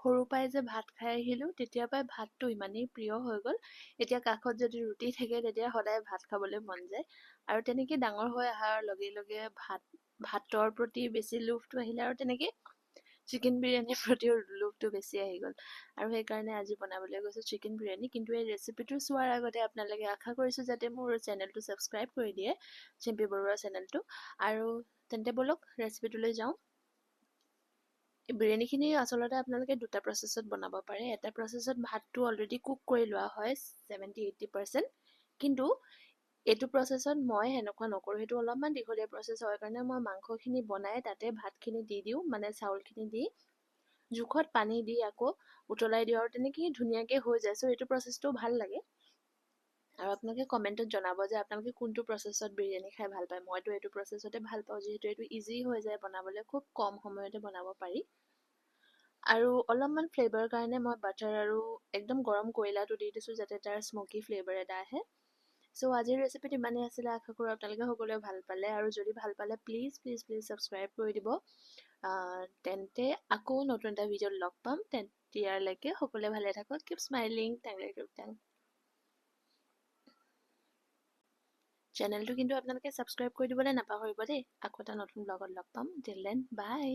সৰু পাই যে ভাত খাই আহিলোঁ তেতিয়াৰ পৰাই ভাতটো ইমানেই প্ৰিয় হৈ গ'ল। এতিয়া কাষত যদি ৰুটি থাকে তেতিয়া সদায় ভাত খাবলৈ মন যায়। আৰু তেনেকৈ ডাঙৰ হৈ অহাৰ লগে লগে ভাতৰ প্ৰতি বেছি লোভটো আহিলে আৰু তেনেকৈ চিকেন বিৰিয়ানীৰ প্ৰতিও লোভটো বেছি আহি গ'ল। আৰু সেইকাৰণে আজি বনাবলৈ গৈছোঁ চিকেন বিৰিয়ানী। কিন্তু এই ৰেচিপিটো চোৱাৰ আগতে আপোনালোকে আশা কৰিছোঁ যাতে মোৰ চেনেলটো ছাবস্ক্ৰাইব কৰি দিয়ে, চিম্পী বৰুৱা চেনেলটো। আৰু তেন্তে ব'লক ৰেচিপিটোলৈ যাওঁ। বিৰিয়ানীখিনি আচলতে আপোনালোকে দুটা প্ৰচেছত বনাব পাৰে। এটা প্ৰচেছত ভাতটো অলৰেডি কুক কৰি লোৱা হয় 70-80%। কিন্তু এইটো প্ৰচেছত মই সেনেকুৱা নকৰোঁ। সেইটো অলপমান দীঘলীয়া প্ৰচেছ হয় কাৰণে মই মাংসখিনি বনাই তাতে ভাতখিনি দি দিওঁ, মানে চাউলখিনি দি জোখত পানী দি আকৌ উতলাই দিওঁ আৰু তেনেকেই ধুনীয়াকৈ হৈ যায়। চ' এইটো প্ৰচেছটো ভাল লাগে। আৰু আপোনালোকে কমেণ্টত জনাব যে আপোনালোকে কোনটো প্ৰচেছত বিৰিয়ানী খাই ভাল পায়। মইতো এইটো প্ৰচেছতে ভাল পাওঁ, যিহেতু এইটো ইজি হৈ যায় বনাবলৈ, খুব কম সময়তে বনাব পাৰি। আৰু অলপমান ফ্লেভাৰৰ কাৰণে মই বাটাৰ আৰু একদম গৰম কয়লাটো দি দিছোঁ যাতে তাৰ স্মকি ফ্লেভাৰ এটা আহে। চ' আজিৰ ৰেচিপিটো ইমানেই আছিলে। আশা কৰোঁ আপোনালোকে সকলোৱে ভাল পালে। আৰু যদি ভাল পালে প্লিজ প্লিজ প্লিজ ছাবস্ক্ৰাইব কৰি দিব। তেন্তে আকৌ নতুন এটা ভিডিঅ'ত লগ পাম। তেতিয়ালৈকে সকলোৱে ভালে থাকক। Keep smiling. চেনেলটো কিন্তু আপোনালোকে ছাবস্ক্ৰাইব কৰি দিবলৈ নাপাহৰিব দেই। আকৌ এটা নতুন ব্লগত লগ পাম। টিল দেন বাই।